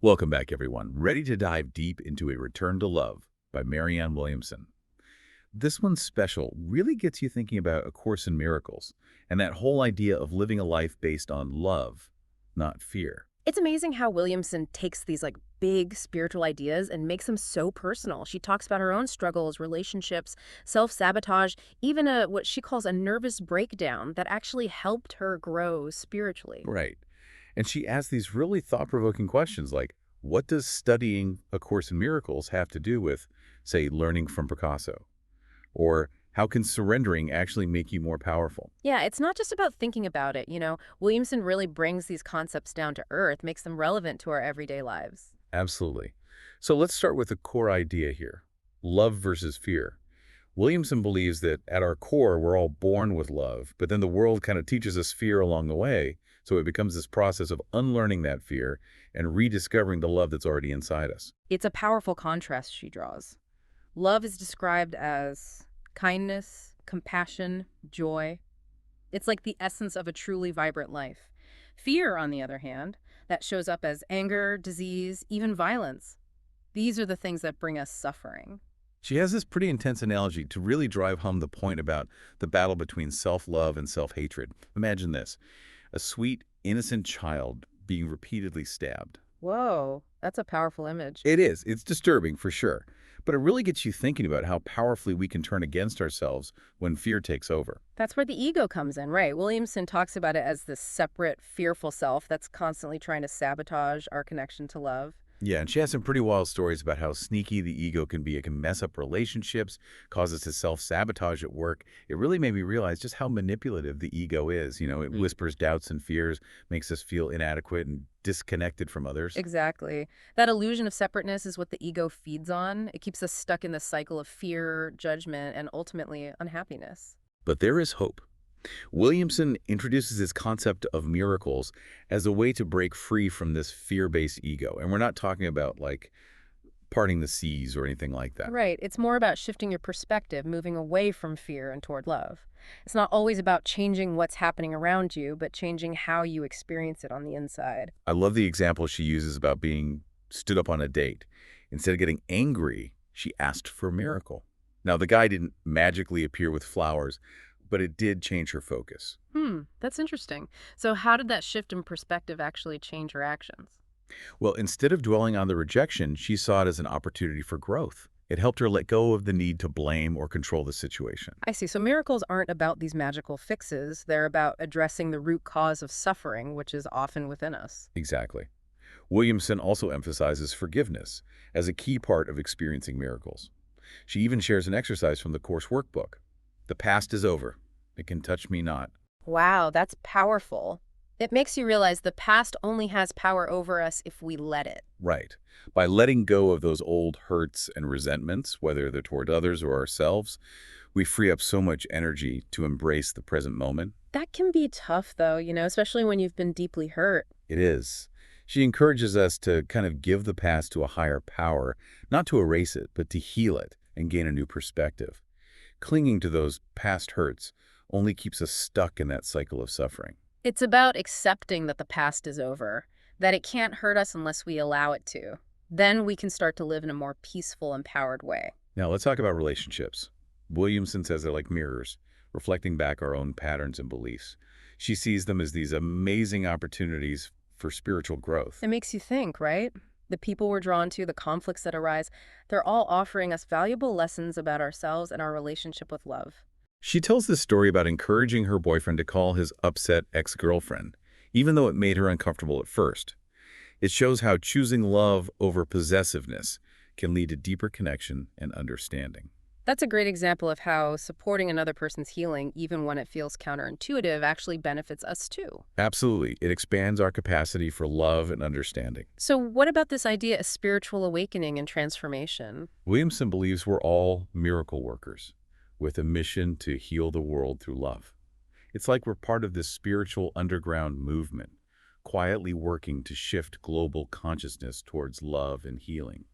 Welcome back, everyone. Ready to dive deep into A Return to Love by Marianne Williamson. This one's special, really gets you thinking about A Course in Miracles and that whole idea of living a life based on love, not fear. It's amazing how Williamson takes these big spiritual ideas and makes them so personal. She talks about her own struggles, relationships, self-sabotage, even what she calls a nervous breakdown that actually helped her grow spiritually. Right. And she asks these really thought-provoking questions like, what does studying A Course in Miracles have to do with, say, learning from Picasso? Or how can surrendering actually make you more powerful? Yeah, it's not just about thinking about it. Williamson really brings these concepts down to earth, makes them relevant to our everyday lives. Absolutely. So let's start with the core idea here, love versus fear. Williamson believes that at our core, we're all born with love, but then the world kind of teaches us fear along the way, so it becomes this process of unlearning that fear and rediscovering the love that's already inside us. It's a powerful contrast she draws. Love is described as kindness, compassion, joy. It's like the essence of a truly vibrant life. Fear, on the other hand, that shows up as anger, disease, even violence. These are the things that bring us suffering. She has this pretty intense analogy to really drive home the point about the battle between self-love and self-hatred. Imagine this, a sweet, innocent child being repeatedly stabbed. Whoa, that's a powerful image. It is. It's disturbing for sure. But it really gets you thinking about how powerfully we can turn against ourselves when fear takes over. That's where the ego comes in, right? Williamson talks about it as this separate, fearful self that's constantly trying to sabotage our connection to love. Yeah, and she has some pretty wild stories about how sneaky the ego can be. It can mess up relationships, cause us to self-sabotage at work. It really made me realize just how manipulative the ego is. It whispers doubts and fears, makes us feel inadequate and disconnected from others. Exactly. That illusion of separateness is what the ego feeds on. It keeps us stuck in the cycle of fear, judgment, and ultimately unhappiness. But there is hope. Williamson introduces this concept of miracles as a way to break free from this fear-based ego. And we're not talking about like parting the seas or anything like that. Right. It's more about shifting your perspective, moving away from fear and toward love. It's not always about changing what's happening around you, but changing how you experience it on the inside. I love the example she uses about being stood up on a date. Instead of getting angry, she asked for a miracle. Now, the guy didn't magically appear with flowers, but it did change her focus. That's interesting. So how did that shift in perspective actually change her actions? Well, instead of dwelling on the rejection, she saw it as an opportunity for growth. It helped her let go of the need to blame or control the situation. I see. So miracles aren't about these magical fixes. They're about addressing the root cause of suffering, which is often within us. Exactly. Williamson also emphasizes forgiveness as a key part of experiencing miracles. She even shares an exercise from the course workbook. The past is over. It can touch me not. Wow, that's powerful. It makes you realize the past only has power over us if we let it. Right. By letting go of those old hurts and resentments, whether they're toward others or ourselves, we free up so much energy to embrace the present moment. That can be tough, though, especially when you've been deeply hurt. It is. She encourages us to kind of give the past to a higher power, not to erase it, but to heal it and gain a new perspective. Clinging to those past hurts only keeps us stuck in that cycle of suffering. It's about accepting that the past is over, that it can't hurt us unless we allow it to. Then we can start to live in a more peaceful, empowered way. Now, let's talk about relationships. Williamson says they're like mirrors, reflecting back our own patterns and beliefs. She sees them as these amazing opportunities for spiritual growth. It makes you think, right? The people we're drawn to, the conflicts that arise, they're all offering us valuable lessons about ourselves and our relationship with love. She tells this story about encouraging her boyfriend to call his upset ex-girlfriend, even though it made her uncomfortable at first. It shows how choosing love over possessiveness can lead to deeper connection and understanding. That's a great example of how supporting another person's healing, even when it feels counterintuitive, actually benefits us too. Absolutely. It expands our capacity for love and understanding. So what about this idea of spiritual awakening and transformation? Williamson believes we're all miracle workers with a mission to heal the world through love. It's like we're part of this spiritual underground movement, quietly working to shift global consciousness towards love and healing.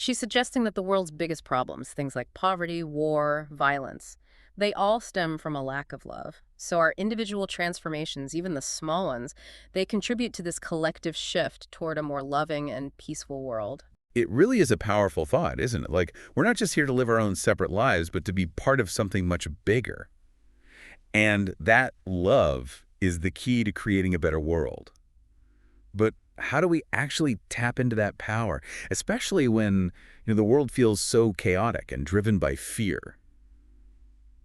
She's suggesting that the world's biggest problems, things like poverty, war, violence, they all stem from a lack of love. So our individual transformations, even the small ones, they contribute to this collective shift toward a more loving and peaceful world. It really is a powerful thought, isn't it? Like, we're not just here to live our own separate lives, but to be part of something much bigger. And that love is the key to creating a better world. But how do we actually tap into that power, especially when the world feels so chaotic and driven by fear?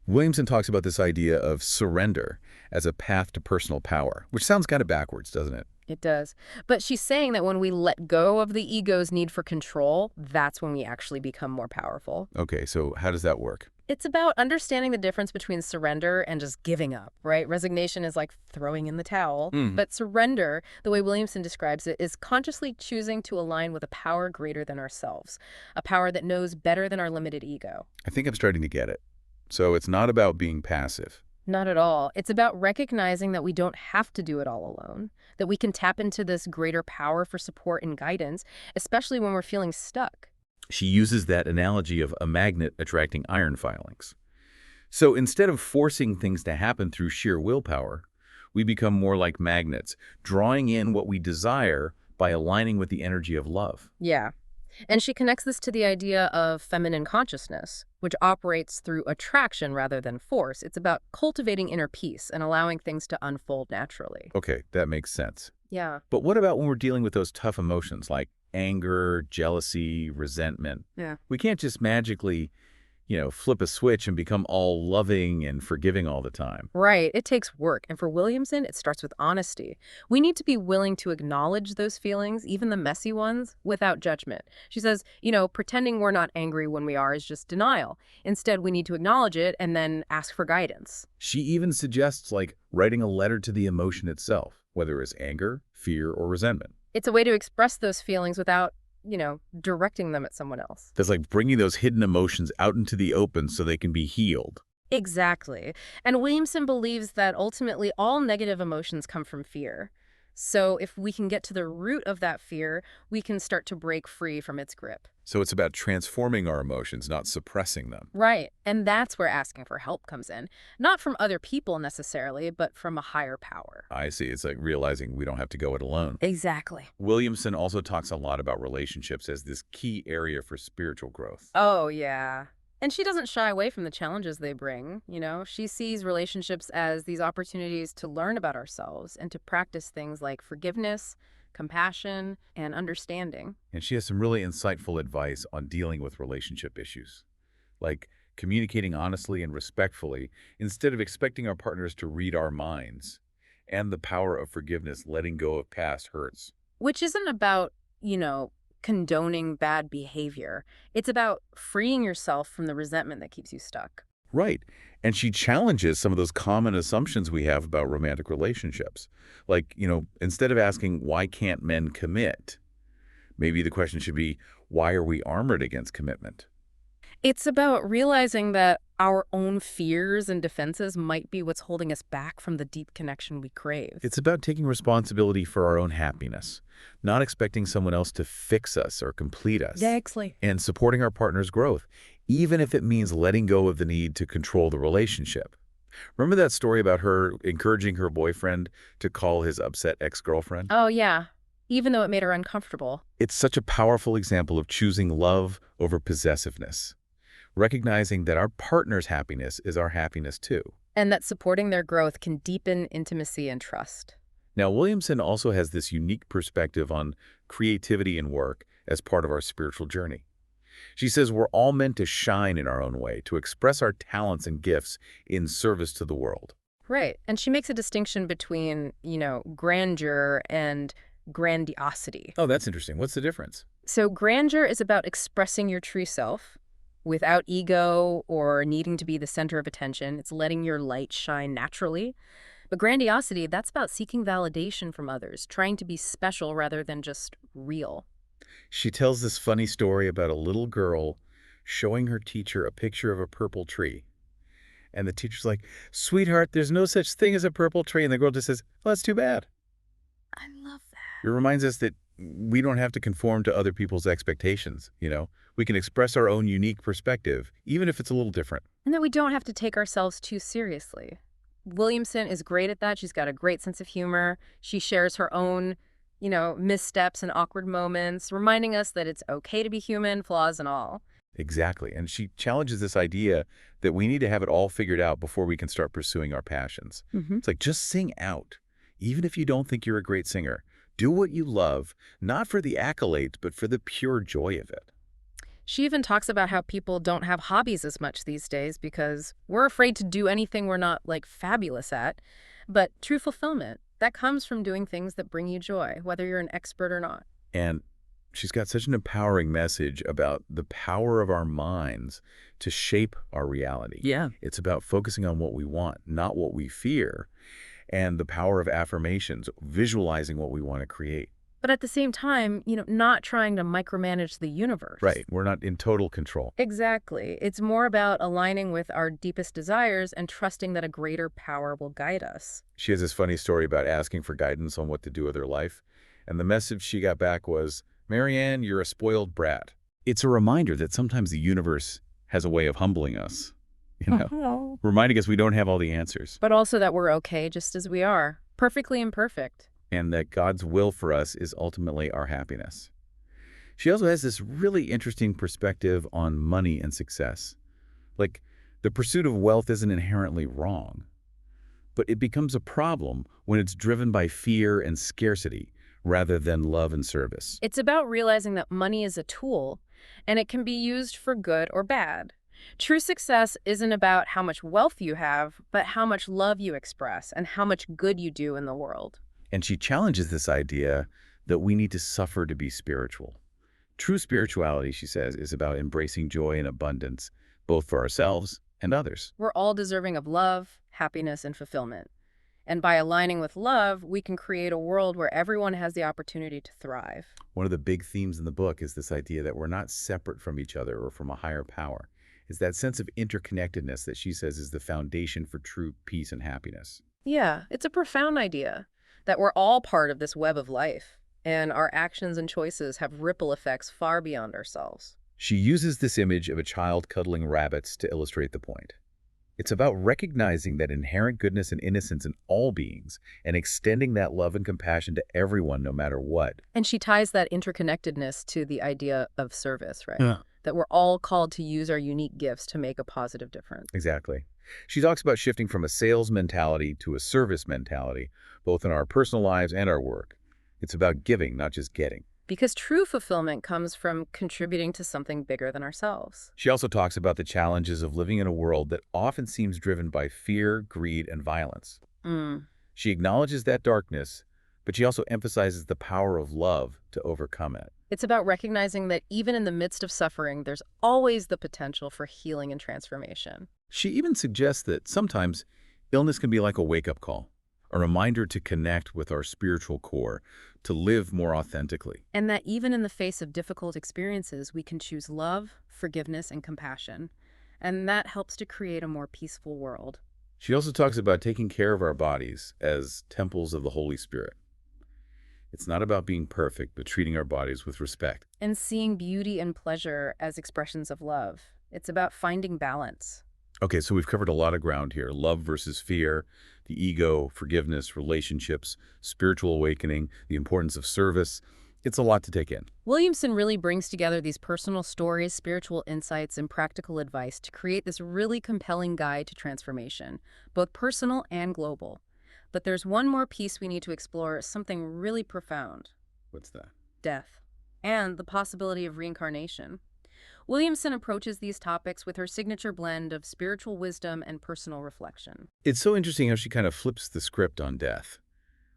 Williamson talks about this idea of surrender as a path to personal power, which sounds kind of backwards, doesn't it? It does. But she's saying that when we let go of the ego's need for control, that's when we actually become more powerful. Okay, so how does that work? It's about understanding the difference between surrender and just giving up, right? Resignation is like throwing in the towel. But surrender, the way Williamson describes it, is consciously choosing to align with a power greater than ourselves, a power that knows better than our limited ego. I think I'm starting to get it. So it's not about being passive. Not at all. It's about recognizing that we don't have to do it all alone, that we can tap into this greater power for support and guidance, especially when we're feeling stuck. She uses that analogy of a magnet attracting iron filings. So instead of forcing things to happen through sheer willpower, we become more like magnets, drawing in what we desire by aligning with the energy of love. Yeah. And she connects this to the idea of feminine consciousness, which operates through attraction rather than force. It's about cultivating inner peace and allowing things to unfold naturally. Okay, that makes sense. Yeah. But what about when we're dealing with those tough emotions like anger, jealousy, resentment? Yeah. We can't just magically, flip a switch and become all loving and forgiving all the time. Right. It takes work. And for Williamson, it starts with honesty. We need to be willing to acknowledge those feelings, even the messy ones, without judgment. She says, pretending we're not angry when we are is just denial. Instead, we need to acknowledge it and then ask for guidance. She even suggests writing a letter to the emotion itself, whether it's anger, fear, or resentment. It's a way to express those feelings without directing them at someone else. That's like bringing those hidden emotions out into the open so they can be healed. Exactly. And Williamson believes that ultimately all negative emotions come from fear. So if we can get to the root of that fear, we can start to break free from its grip. So it's about transforming our emotions, not suppressing them. Right. And that's where asking for help comes in. Not from other people necessarily, but from a higher power. I see. It's like realizing we don't have to go it alone. Exactly. Williamson also talks a lot about relationships as this key area for spiritual growth. Oh, yeah. And she doesn't shy away from the challenges they bring, She sees relationships as these opportunities to learn about ourselves and to practice things like forgiveness, compassion, and understanding. And she has some really insightful advice on dealing with relationship issues, like communicating honestly and respectfully instead of expecting our partners to read our minds, and the power of forgiveness, letting go of past hurts. Which isn't about, condoning bad behavior. It's about freeing yourself from the resentment that keeps you stuck. Right. And she challenges some of those common assumptions we have about romantic relationships. Like, instead of asking, why can't men commit? Maybe the question should be, why are we armored against commitment? It's about realizing that our own fears and defenses might be what's holding us back from the deep connection we crave. It's about taking responsibility for our own happiness, not expecting someone else to fix us or complete us. Exactly. And supporting our partner's growth, even if it means letting go of the need to control the relationship. Remember that story about her encouraging her boyfriend to call his upset ex-girlfriend? Oh, yeah. Even though it made her uncomfortable. It's such a powerful example of choosing love over possessiveness, recognizing that our partner's happiness is our happiness too. And that supporting their growth can deepen intimacy and trust. Now, Williamson also has this unique perspective on creativity and work as part of our spiritual journey. She says we're all meant to shine in our own way, to express our talents and gifts in service to the world. Right. And she makes a distinction between, grandeur and grandiosity. Oh, that's interesting. What's the difference? So grandeur is about expressing your true self without ego or needing to be the center of attention. It's letting your light shine naturally. But grandiosity, that's about seeking validation from others, trying to be special rather than just real. She tells this funny story about a little girl showing her teacher a picture of a purple tree. And the teacher's like, "Sweetheart, there's no such thing as a purple tree." And the girl just says, "Well, that's too bad." I love It reminds us that we don't have to conform to other people's expectations, you know? We can express our own unique perspective, even if it's a little different. And that we don't have to take ourselves too seriously. Williamson is great at that. She's got a great sense of humor. She shares her own, missteps and awkward moments, reminding us that it's okay to be human, flaws and all. Exactly. And she challenges this idea that we need to have it all figured out before we can start pursuing our passions. Hmm. It's like, just sing out. Even if you don't think you're a great singer, do what you love, not for the accolades, but for the pure joy of it. She even talks about how people don't have hobbies as much these days because we're afraid to do anything we're not, fabulous at. But true fulfillment, that comes from doing things that bring you joy, whether you're an expert or not. And she's got such an empowering message about the power of our minds to shape our reality. Yeah. It's about focusing on what we want, not what we fear, and the power of affirmations, visualizing what we want to create. But at the same time, not trying to micromanage the universe. Right. We're not in total control. Exactly. It's more about aligning with our deepest desires and trusting that a greater power will guide us. She has this funny story about asking for guidance on what to do with her life. And the message she got back was, "Marianne, you're a spoiled brat." It's a reminder that sometimes the universe has a way of humbling us, reminding us we don't have all the answers, But also that we're okay just as we are, perfectly imperfect. and that God's will for us is ultimately our happiness. She also has this really interesting perspective on money and success. Like, the pursuit of wealth isn't inherently wrong, but it becomes a problem when it's driven by fear and scarcity rather than love and service. It's about realizing that money is a tool, and it can be used for good or bad. True success isn't about how much wealth you have, but how much love you express and how much good you do in the world. And she challenges this idea that we need to suffer to be spiritual. True spirituality, she says, is about embracing joy and abundance, both for ourselves and others. We're all deserving of love, happiness, and fulfillment. And by aligning with love, we can create a world where everyone has the opportunity to thrive. One of the big themes in the book is this idea that we're not separate from each other or from a higher power. It's that sense of interconnectedness that she says is the foundation for true peace and happiness. Yeah, it's a profound idea that we're all part of this web of life, and our actions and choices have ripple effects far beyond ourselves. She uses this image of a child cuddling rabbits to illustrate the point. It's about recognizing that inherent goodness and innocence in all beings and extending that love and compassion to everyone no matter what. And she ties that interconnectedness to the idea of service, right? Yeah. That we're all called to use our unique gifts to make a positive difference. Exactly. She talks about shifting from a sales mentality to a service mentality, both in our personal lives and our work. It's about giving, not just getting. Because true fulfillment comes from contributing to something bigger than ourselves. She also talks about the challenges of living in a world that often seems driven by fear, greed, and violence. She acknowledges that darkness, but she also emphasizes the power of love to overcome it. It's about recognizing that even in the midst of suffering, there's always the potential for healing and transformation. She even suggests that sometimes illness can be like a wake-up call, a reminder to connect with our spiritual core, to live more authentically. And that even in the face of difficult experiences, we can choose love, forgiveness, and compassion. And that helps to create a more peaceful world. She also talks about taking care of our bodies as temples of the Holy Spirit. It's not about being perfect, but treating our bodies with respect. And seeing beauty and pleasure as expressions of love. It's about finding balance. Okay, so we've covered a lot of ground here. Love versus fear, the ego, forgiveness, relationships, spiritual awakening, the importance of service. It's a lot to take in. Williamson really brings together these personal stories, spiritual insights, and practical advice to create this really compelling guide to transformation, both personal and global. But there's one more piece we need to explore, something really profound. What's that? Death. And the possibility of reincarnation. Williamson approaches these topics with her signature blend of spiritual wisdom and personal reflection. It's so interesting how she kind of flips the script on death.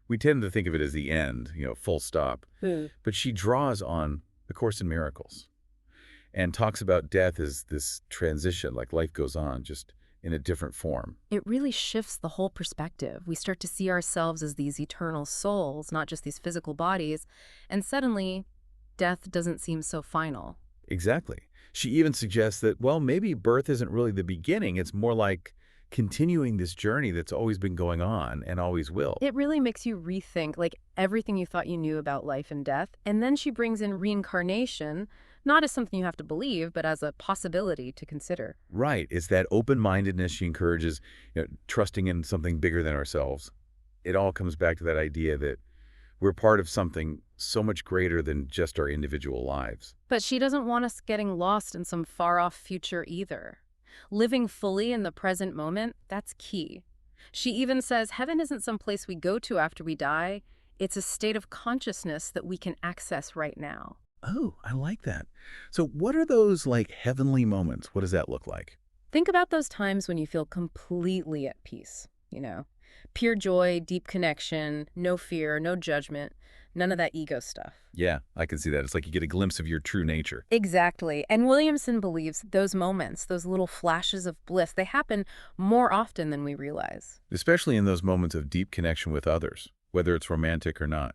We tend to think of it as the end, full stop. But she draws on the Course in Miracles and talks about death as this transition, like life goes on, just in a different form. It really shifts the whole perspective. We start to see ourselves as these eternal souls, not just these physical bodies, and suddenly, death doesn't seem so final. Exactly. She even suggests that, well, maybe birth isn't really the beginning. It's more like continuing this journey that's always been going on and always will. It really makes you rethink, like, everything you thought you knew about life and death. And then she brings in reincarnation, not as something you have to believe, but as a possibility to consider. Right. It's that open-mindedness she encourages, trusting in something bigger than ourselves. It all comes back to that idea that we're part of something so much greater than just our individual lives. But she doesn't want us getting lost in some far-off future either. Living fully in the present moment, that's key. She even says heaven isn't some place we go to after we die. It's a state of consciousness that we can access right now. Oh, I like that. So what are those like heavenly moments? What does that look like? Think about those times when you feel completely at peace, you know. Pure joy, deep connection, no fear, no judgment, none of that ego stuff. Yeah, I can see that. It's like you get a glimpse of your true nature. Exactly. And Williamson believes those moments, those little flashes of bliss, they happen more often than we realize. Especially in those moments of deep connection with others, whether it's romantic or not.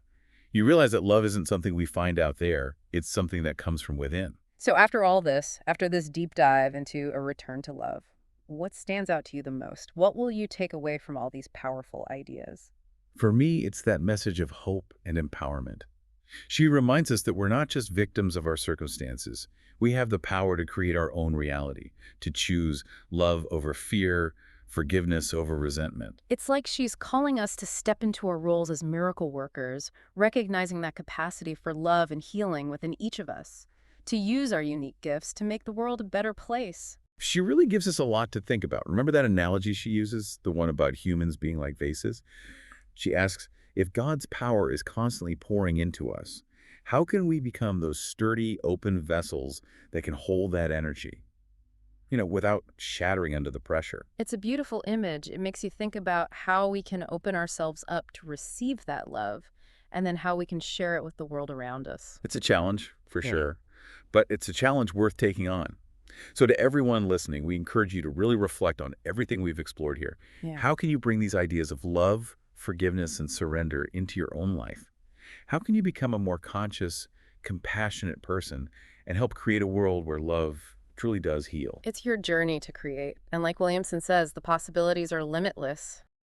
You realize that love isn't something we find out there, it's something that comes from within. So after all this, after this deep dive into a return to love, what stands out to you the most? What will you take away from all these powerful ideas? For me, it's that message of hope and empowerment. She reminds us that we're not just victims of our circumstances. We have the power to create our own reality, to choose love over fear, forgiveness over resentment. It's like she's calling us to step into our roles as miracle workers, recognizing that capacity for love and healing within each of us, to use our unique gifts to make the world a better place. She really gives us a lot to think about. Remember that analogy she uses, the one about humans being like vases? She asks, if God's power is constantly pouring into us, how can we become those sturdy, open vessels that can hold that energy, without shattering under the pressure? It's a beautiful image. It makes you think about how we can open ourselves up to receive that love, and then how we can share it with the world around us. It's a challenge, for Yeah. sure, but it's a challenge worth taking on. So to everyone listening, we encourage you to really reflect on everything we've explored here. Yeah. How can you bring these ideas of love, forgiveness, and surrender into your own life? How can you become a more conscious, compassionate person and help create a world where love truly does heal? It's your journey to create. And like Williamson says, the possibilities are limitless.